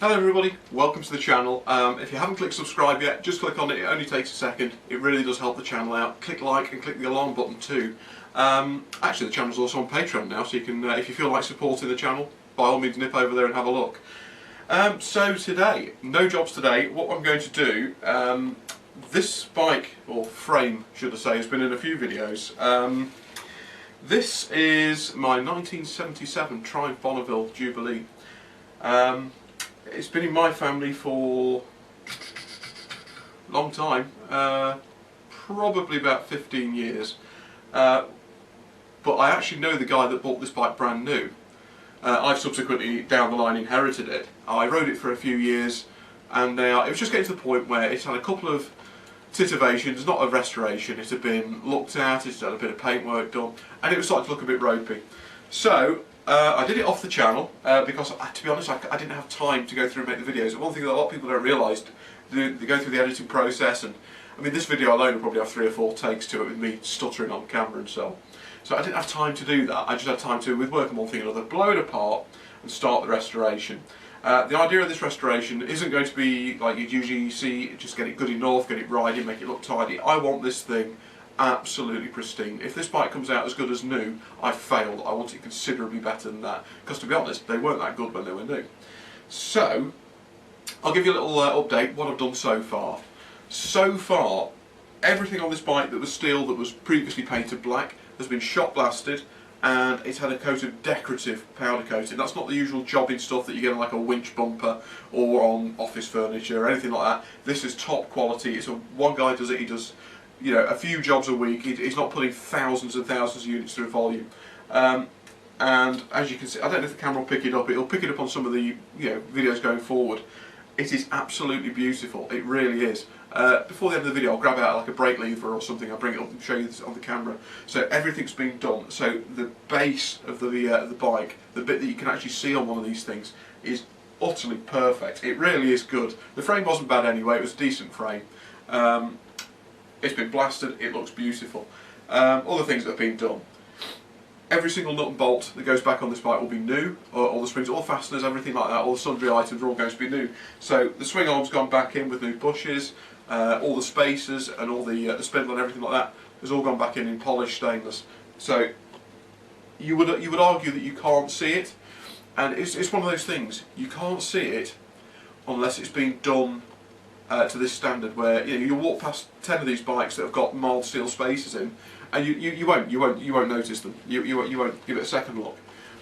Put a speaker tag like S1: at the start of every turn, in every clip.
S1: Hello everybody, welcome to the channel. If you haven't clicked subscribe yet, just click on it. It only takes a second. It really does help the channel out. Click like and click the alarm button too. Actually, the channel's also on Patreon now, so you can, if you feel like supporting the channel, by all means nip over there and have a look. So today, no jobs today. What I'm going to do, this bike, or frame should I say, has been in a few videos. This is my 1977 Triumph Bonneville Jubilee. It's been in my family for a long time, probably about 15 years, but I actually know the guy that bought this bike brand new. I've subsequently down the line inherited it. I rode it for a few years and it was just getting to the point where it's had a couple of titivations, not a restoration. It had been looked at, it's had a bit of paintwork done, and it was starting to look a bit ropey. So I did it off the channel because, to be honest, I didn't have time to go through and make the videos. One thing that a lot of people don't realise, they go through the editing process, and I mean, this video alone will probably have 3 or 4 takes to it with me stuttering on camera and so on. So I didn't have time to do that. I just had time to, with work on one thing or another, blow it apart and start the restoration. The idea of this restoration isn't going to be like you'd usually see, just get it good enough, get it riding, make it look tidy. I want this thing absolutely pristine. If this bike comes out as good as new, I failed. I want it considerably better than that, because to be honest, they weren't that good when they were new. So I'll give you a little update what I've done so far. So far, everything on this bike that was steel, that was previously painted black, has been shot blasted, and it's had a coat of decorative powder coating. That's not the usual jobbing stuff that you get on like a winch bumper or on office furniture or anything like that. This is top quality. It's one guy does it, he does, you know, a few jobs a week. He's not putting thousands and thousands of units through volume. And as you can see, I don't know if the camera will pick it up. It'll pick it up on some of the videos going forward. It is absolutely beautiful. It really is. Before the end of the video, I'll grab out like a brake lever or something. I'll bring it up and show you this on the camera. So everything's been done. So the base of the bike, the bit that you can actually see on one of these things, is utterly perfect. It really is good. The frame wasn't bad anyway. It was a decent frame. It's been blasted, it looks beautiful. Other things that have been done. Every single nut and bolt that goes back on this bike will be new. All the springs, all the fasteners, everything like that, all the sundry items are all going to be new. So the swing arm's gone back in with new bushes, all the spacers and all the spindle and everything like that has all gone back in polished stainless. So you would argue that you can't see it, and it's one of those things, you can't see it unless it's been done to this standard, where you walk past 10 of these bikes that have got mild steel spacers in, and you won't notice them. You won't give it a second look.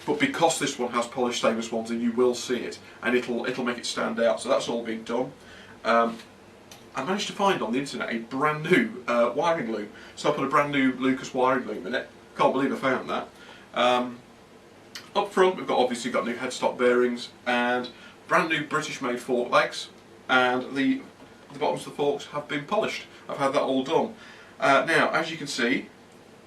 S1: But because this one has polished stainless ones, then you will see it, and it'll make it stand out. So that's all been done. I managed to find on the internet a brand new wiring loom. So I put a brand new Lucas wiring loom in it. Can't believe I found that. Up front, we've obviously got new headstock bearings and brand new British-made fork legs, and the bottoms of the forks have been polished. I've had that all done. Now, as you can see,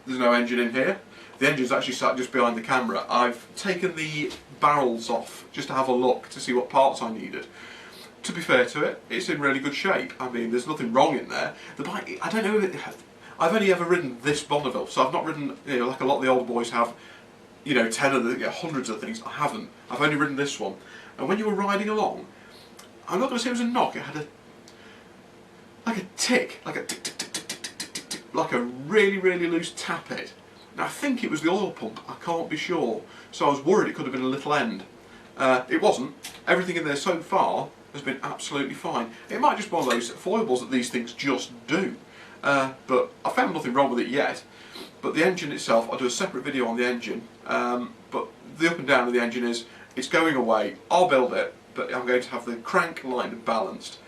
S1: there's no engine in here. The engine's actually sat just behind the camera. I've taken the barrels off just to have a look to see what parts I needed. To be fair to it, it's in really good shape. I mean, there's nothing wrong in there. The bike, I don't know, I've only ever ridden this Bonneville, so I've not ridden, like a lot of the older boys have, 10 of the, hundreds of things. I haven't. I've only ridden this one. And when you were riding along, I'm not going to say it was a knock, it had like a tick, like a tick, tick, tick, tick, tick, tick, tick, tick, like a really, really loose tappet. Now I think it was the oil pump, I can't be sure, so I was worried it could have been a little end. It wasn't. Everything in there so far has been absolutely fine. It might just be one of those foibles that these things just do, but I found nothing wrong with it yet. But the engine itself, I'll do a separate video on the engine, but the up and down of the engine is, it's going away. I'll build it, but I'm going to have the crank lightened and balanced.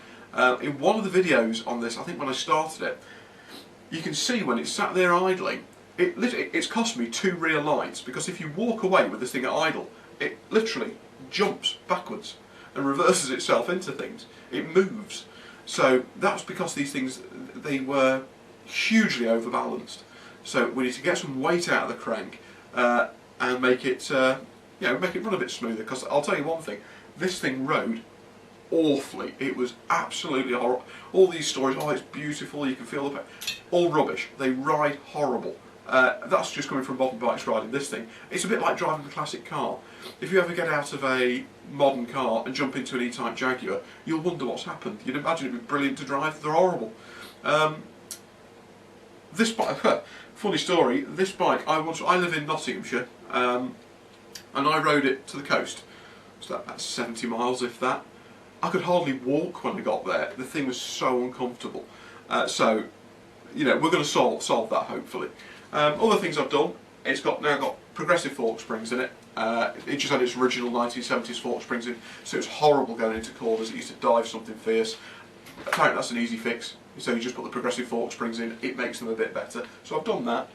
S1: In one of the videos on this, I think when I started it, you can see when it's sat there idling, it's cost me 2 rear lights, because if you walk away with this thing at idle, it literally jumps backwards and reverses itself into things. It moves. So that's because these things, they were hugely overbalanced. So we need to get some weight out of the crank and make it, make it run a bit smoother. Because I'll tell you one thing, this thing rode awfully. It was absolutely horrible. All these stories, oh, it's beautiful, you can feel the pain. All rubbish. They ride horrible. That's just coming from modern bikes riding this thing. It's a bit like driving a classic car. If you ever get out of a modern car and jump into an E-Type Jaguar, you'll wonder what's happened. You'd imagine it'd be brilliant to drive. They're horrible. This bike, funny story. This bike, I live in Nottinghamshire, and I rode it to the coast. So about 70 miles, if that. I could hardly walk when I got there. The thing was so uncomfortable. So, you know, we're going to solve that hopefully. Other things I've done, it's now got progressive fork springs in it. It just had its original 1970s fork springs in, so it's horrible going into corners. It used to dive something fierce. Apparently that's an easy fix. So you just put the progressive fork springs in, it makes them a bit better. So I've done that.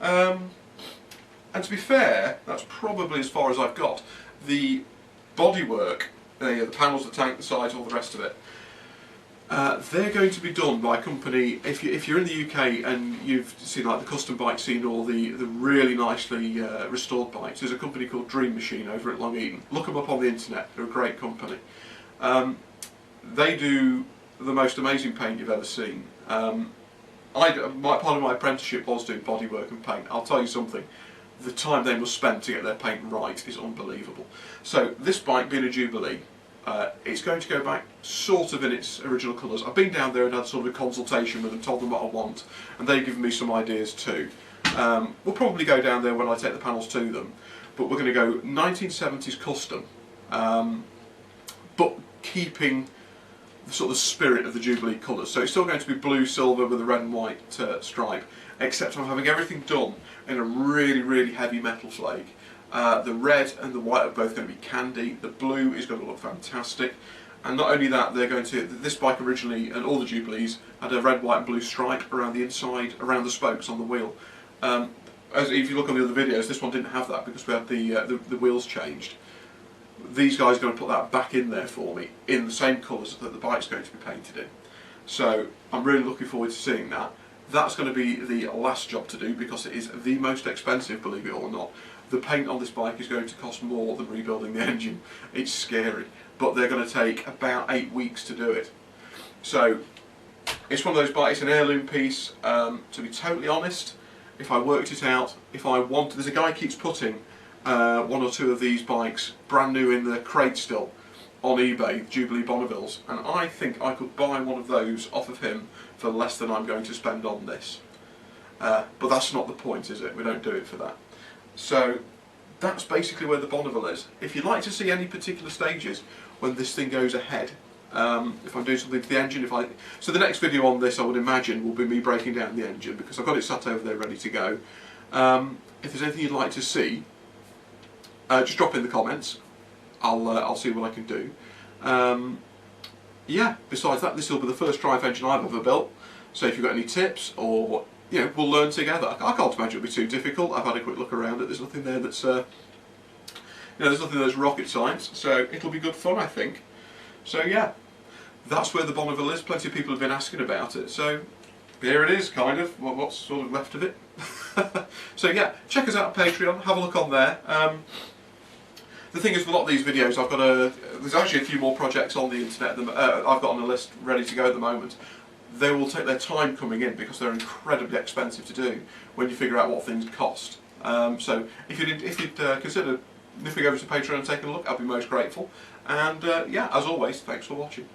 S1: And to be fair, that's probably as far as I've got. The bodywork, the panels, the tank, the sides, all the rest of it, they're going to be done by a company. If you're in the UK and you've seen like the custom bike scene or the really nicely restored bikes, there's a company called Dream Machine over at Long Eaton. Look them up on the internet. They're a great company. They do the most amazing paint you've ever seen. Part of my apprenticeship was doing bodywork and paint. I'll tell you something. The time they must spend to get their paint right is unbelievable. So this bike, being a Jubilee, it's going to go back sort of in its original colours. I've been down there and had sort of a consultation with them, told them what I want, and they've given me some ideas too. We'll probably go down there when I take the panels to them, but we're going to go 1970s custom, but keeping the sort of spirit of the Jubilee colours. So it's still going to be blue, silver with a red and white stripe, except I'm having everything done in a really, really heavy metal flake. The red and the white are both going to be candy. The blue is going to look fantastic. And not only that, they're going to, this bike originally, and all the Jubilees, had a red, white and blue stripe around the inside, around the spokes on the wheel. If you look on the other videos, this one didn't have that because we had the wheels changed. These guys are going to put that back in there for me in the same colours that the bike's going to be painted in. So I'm really looking forward to seeing that. That's going to be the last job to do because it is the most expensive, believe it or not. The paint on this bike is going to cost more than rebuilding the engine. It's scary, but they're going to take about 8 weeks to do it. So it's one of those bikes, an heirloom piece. To be totally honest, if I worked it out, if I wanted, there's a guy who keeps putting one or two of these bikes brand new in the crate still on eBay, Jubilee Bonnevilles, and I think I could buy one of those off of him for less than I'm going to spend on this. But that's not the point, is it? We don't do it for that. So that's basically where the Bonneville is. If you'd like to see any particular stages when this thing goes ahead, if I'm doing something to the engine, so the next video on this I would imagine will be me breaking down the engine because I've got it sat over there ready to go. If there's anything you'd like to see, just drop in the comments. I'll see what I can do. Yeah, besides that, this will be the first drive engine I've ever built, so if you've got any tips or, you know, we'll learn together. I can't imagine it'll be too difficult. I've had a quick look around it. There's nothing there that's you know, there's nothing that's rocket science, so it'll be good fun, I think. So yeah, that's where the Bonneville is. Plenty of people have been asking about it, so here it is, kind of, what's sort of left of it. So yeah, check us out on Patreon, have a look on there. The thing is, with a lot of these videos, there's actually a few more projects on the internet that I've got on a list ready to go at the moment. They will take their time coming in because they're incredibly expensive to do when you figure out what things cost. So if you'd consider nipping over to Patreon and taking a look, I'd be most grateful. And yeah, as always, thanks for watching.